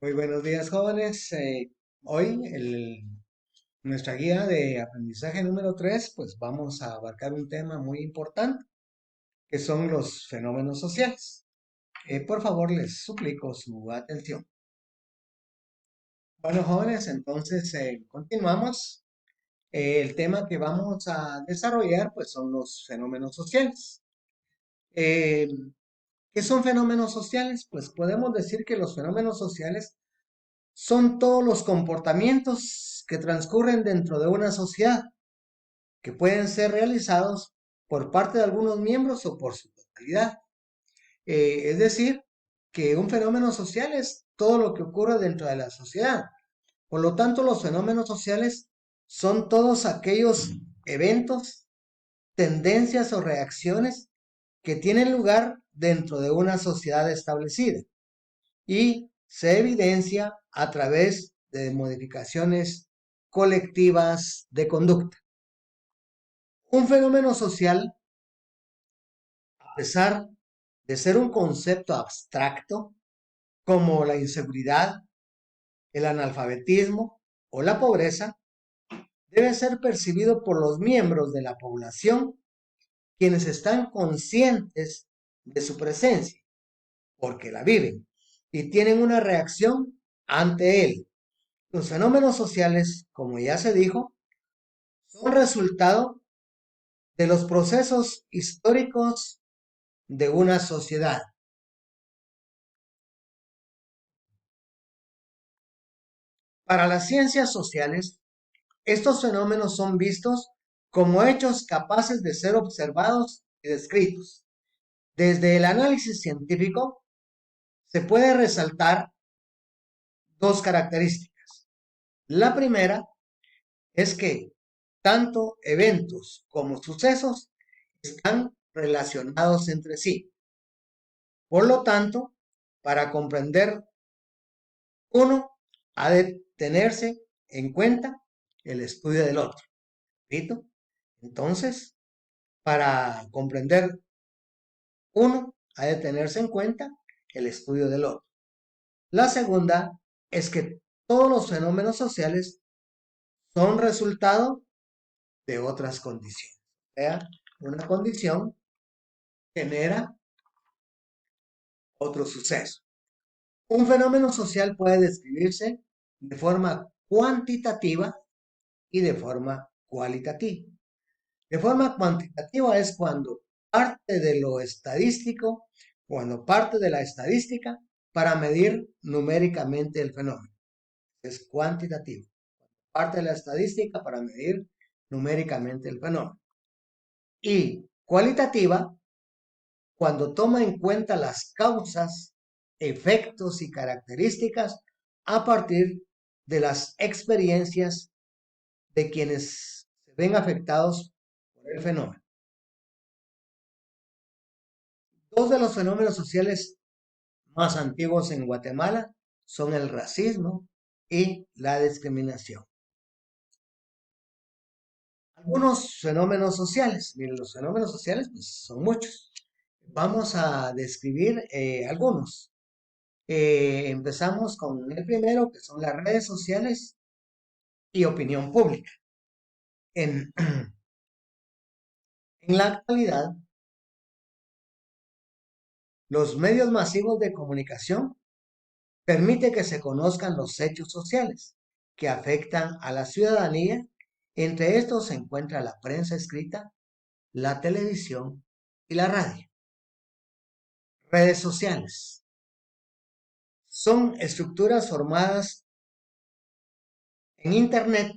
Muy buenos días, jóvenes. Hoy, nuestra guía de aprendizaje número 3, pues vamos a abarcar un tema muy importante, que son los fenómenos sociales. Por favor, les suplico su atención. Bueno, jóvenes, entonces continuamos. El tema que vamos a desarrollar, pues son los fenómenos sociales. Eh, ¿Qué son fenómenos sociales? Pues podemos decir que los fenómenos sociales son todos los comportamientos que transcurren dentro de una sociedad, que pueden ser realizados por parte de algunos miembros o por su totalidad. Es decir, que un fenómeno social es todo lo que ocurre dentro de la sociedad. Por lo tanto, los fenómenos sociales son todos aquellos eventos, tendencias o reacciones que tienen lugar dentro de una sociedad establecida y se evidencia a través de modificaciones colectivas de conducta. Un fenómeno social, a pesar de ser un concepto abstracto, como la inseguridad, el analfabetismo o la pobreza, debe ser percibido por los miembros de la población quienes están conscientes de su presencia, porque la viven y tienen una reacción ante él. Los fenómenos sociales, como ya se dijo, son resultado de los procesos históricos de una sociedad. Para las ciencias sociales, estos fenómenos son vistos como hechos capaces de ser observados y descritos. Desde el análisis científico se puede resaltar dos características. La primera es que tanto eventos como sucesos están relacionados entre sí. Por lo tanto, para comprender uno, ha de tenerse en cuenta el estudio del otro. ¿Repito? Entonces, para comprender uno, ha de tenerse en cuenta el estudio del otro. La segunda es que todos los fenómenos sociales son resultado de otras condiciones. O sea, una condición genera otro suceso. Un fenómeno social puede describirse de forma cuantitativa y de forma cualitativa. De forma cuantitativa es cuando parte de lo estadístico, cuando parte de la estadística para medir numéricamente el fenómeno. Es cuantitativo. Parte de la estadística para medir numéricamente el fenómeno. Y cualitativa cuando toma en cuenta las causas, efectos y características a partir de las experiencias de quienes se ven afectados por el fenómeno. Dos de los fenómenos sociales más antiguos en Guatemala son el racismo y la discriminación. Algunos fenómenos sociales, miren, los fenómenos sociales pues, son muchos. Vamos a describir algunos. Empezamos con el primero, que son las redes sociales y opinión pública. En, en la actualidad, los medios masivos de comunicación permiten que se conozcan los hechos sociales que afectan a la ciudadanía. Entre estos se encuentra la prensa escrita, la televisión y la radio. Redes sociales son estructuras formadas en Internet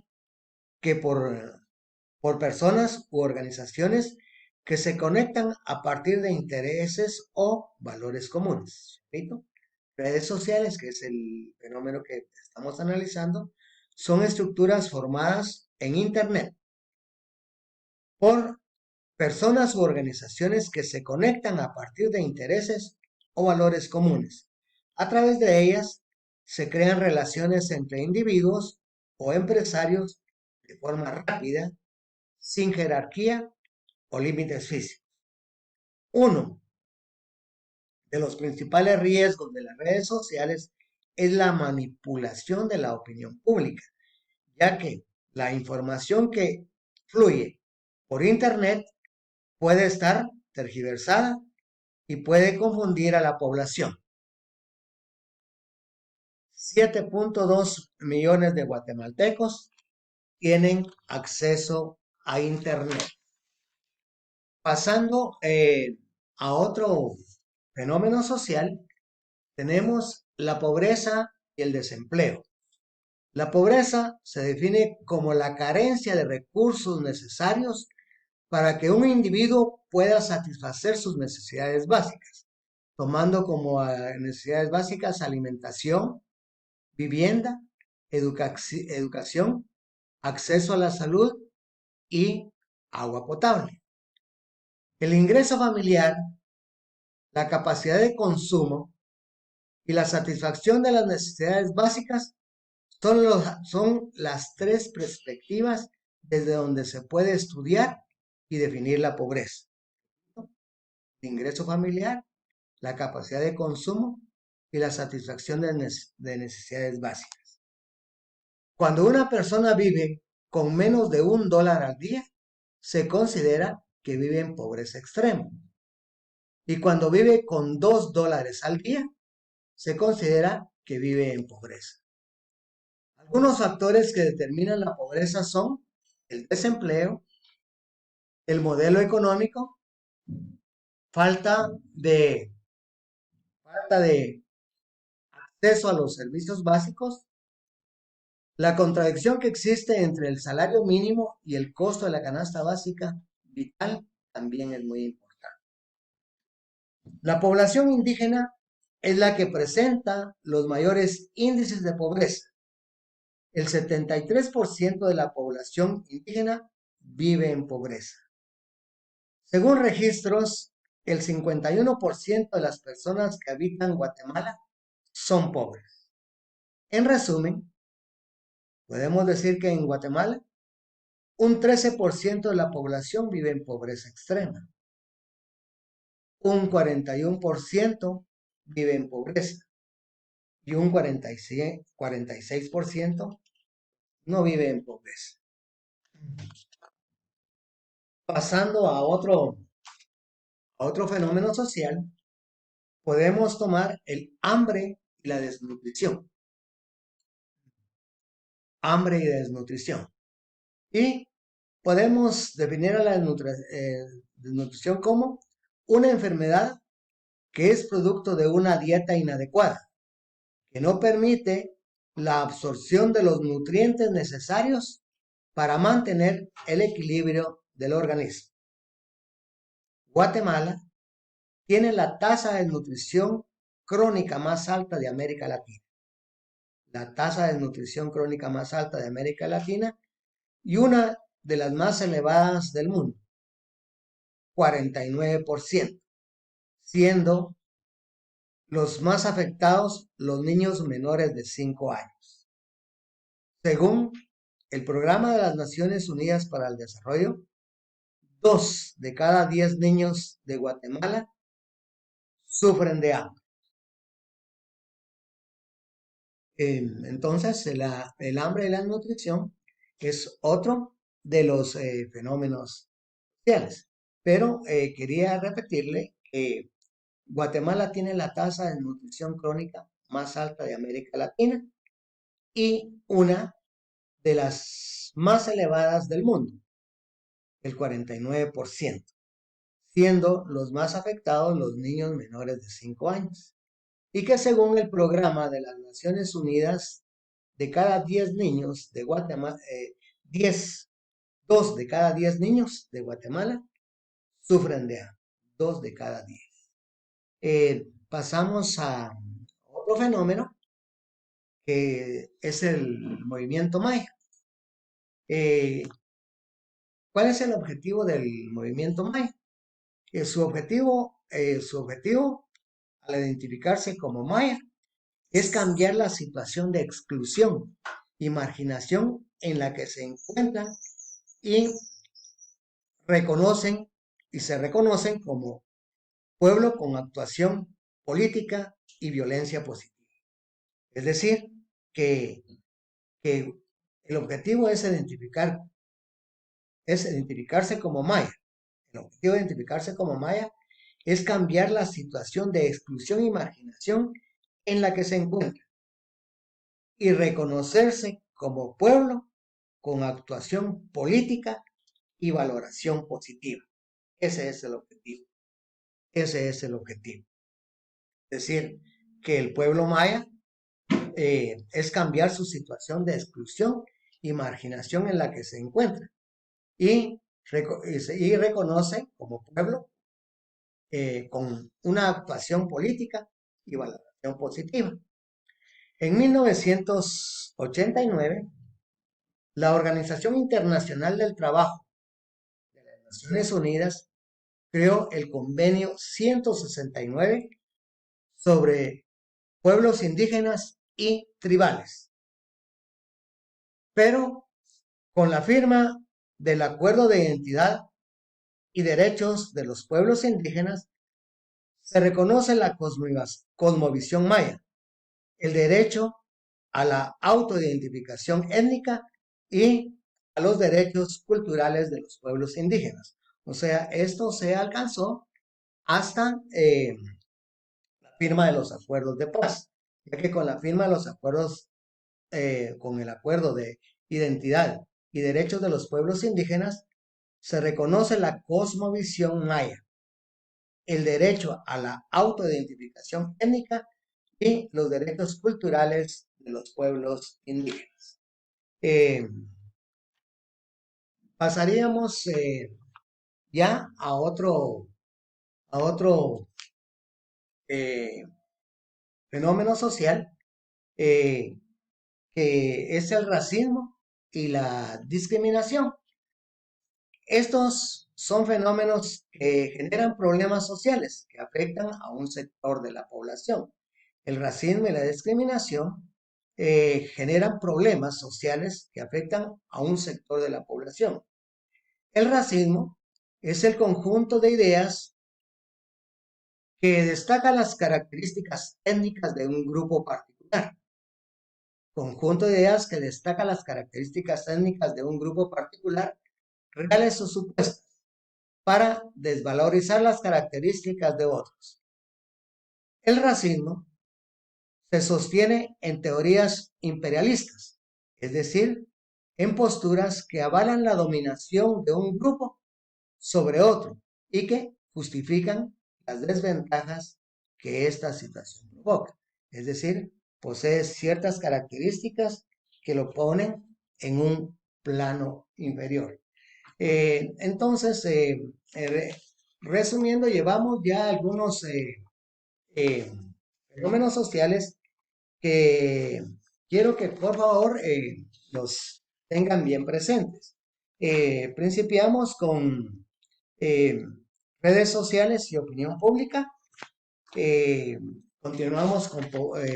que por personas u organizaciones que se conectan a partir de intereses o valores comunes. ¿Repito? Redes sociales, que es el fenómeno que estamos analizando, son estructuras formadas en Internet por personas u organizaciones que se conectan a partir de intereses o valores comunes. A través de ellas se crean relaciones entre individuos o empresarios de forma rápida, sin jerarquía o límites físicos. Uno de los principales riesgos de las redes sociales es la manipulación de la opinión pública, ya que la información que fluye por Internet puede estar tergiversada y puede confundir a la población. 7.2 millones de guatemaltecos tienen acceso a Internet. Pasando a otro fenómeno social, tenemos la pobreza y el desempleo. La pobreza se define como la carencia de recursos necesarios para que un individuo pueda satisfacer sus necesidades básicas, tomando como necesidades básicas alimentación, vivienda, educación, acceso a la salud y agua potable. El ingreso familiar, la capacidad de consumo y la satisfacción de las necesidades básicas son las tres perspectivas desde donde se puede estudiar y definir la pobreza. El ingreso familiar, la capacidad de consumo y la satisfacción de necesidades básicas. Cuando una persona vive con menos de $1 al día, se considera que vive en pobreza extrema. Y cuando vive con $2 al día, se considera que vive en pobreza. Algunos factores que determinan la pobreza son el desempleo, el modelo económico, falta de, falta de acceso a los servicios básicos, la contradicción que existe entre el salario mínimo y el costo de la canasta básica vital también es muy importante. La población indígena es la que presenta los mayores índices de pobreza. El 73% de la población indígena vive en pobreza. Según registros, el 51% de las personas que habitan Guatemala son pobres. En resumen, podemos decir que en Guatemala un 13% de la población vive en pobreza extrema. Un 41% vive en pobreza y un 46% no vive en pobreza. Pasando a otro fenómeno social, podemos tomar el hambre y la desnutrición. Hambre y desnutrición. Y podemos definir a la desnutrición como una enfermedad que es producto de una dieta inadecuada, que no permite la absorción de los nutrientes necesarios para mantener el equilibrio del organismo. Guatemala tiene la tasa de desnutrición crónica más alta de América Latina. La tasa de desnutrición crónica más alta de América Latina y una de las más elevadas del mundo, 49%, siendo los más afectados los niños menores de 5 años. Según el Programa de las Naciones Unidas para el Desarrollo, 2 de cada 10 niños de Guatemala sufren de hambre. Entonces, el hambre y la nutrición es otro de los fenómenos sociales. Pero quería repetirle que Guatemala tiene la tasa de nutrición crónica más alta de América Latina y una de las más elevadas del mundo, el 49%, siendo los más afectados los niños menores de 5 años. Y que según el programa de las Naciones Unidas, de cada 10 niños de Guatemala, 2 de cada 10 niños de Guatemala sufren de hambre, 2 de cada 10. Pasamos a otro fenómeno que es el movimiento Maya. ¿Cuál es el objetivo del movimiento Maya? Su objetivo al identificarse como Maya es cambiar la situación de exclusión y marginación en la que se encuentran y se reconocen como pueblo con actuación política y violencia positiva. Es decir, que, que el objetivo es identificarse como maya. El objetivo de identificarse como maya es cambiar la situación de exclusión y marginación en la que se encuentra y reconocerse como pueblo con actuación política y valoración positiva. Ese es el objetivo. Ese es el objetivo. Es decir, que el pueblo maya es cambiar su situación de exclusión y marginación en la que se encuentra y, y reconoce como pueblo con una actuación política y valoración positiva. En 1989, la Organización Internacional del Trabajo de las Naciones Unidas creó el Convenio 169 sobre pueblos indígenas y tribales. Pero con la firma del Acuerdo de Identidad y Derechos de los Pueblos Indígenas, se reconoce la cosmovisión maya, el derecho a la autoidentificación étnica y a los derechos culturales de los pueblos indígenas. O sea, esto se alcanzó hasta la firma de los acuerdos de paz, ya que con la firma de los acuerdos, con el acuerdo de identidad y derechos de los pueblos indígenas, se reconoce la cosmovisión maya, el derecho a la autoidentificación étnica y los derechos culturales de los pueblos indígenas. Eh, Pasaríamos ya a otro eh, fenómeno social eh, que es el racismo y la discriminación. Estos son fenómenos que generan problemas sociales que afectan a un sector de la población. El racismo y la discriminación generan problemas sociales que afectan a un sector de la población. El racismo es el conjunto de ideas que destaca las características étnicas de un grupo particular. Conjunto de ideas que destaca las características étnicas de un grupo particular, reales o supuestas, para desvalorizar las características de otros. El racismo se sostiene en teorías imperialistas, es decir, en posturas que avalan la dominación de un grupo sobre otro y que justifican las desventajas que esta situación provoca. Es decir, posee ciertas características que lo ponen en un plano inferior. Entonces, resumiendo, llevamos ya algunos eh, fenómenos sociales que quiero que por favor los tengan bien presentes. Principiamos con eh, redes sociales y opinión pública. Eh, Continuamos con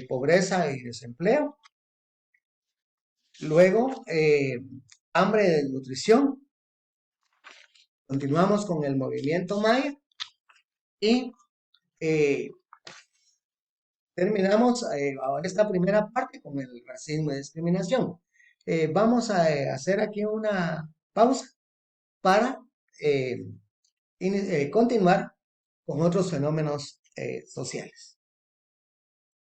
pobreza y desempleo. Luego, hambre y desnutrición. Continuamos con el movimiento Maya y eh, terminamos esta primera parte con el racismo y discriminación. Vamos a hacer aquí una pausa para continuar con otros fenómenos sociales.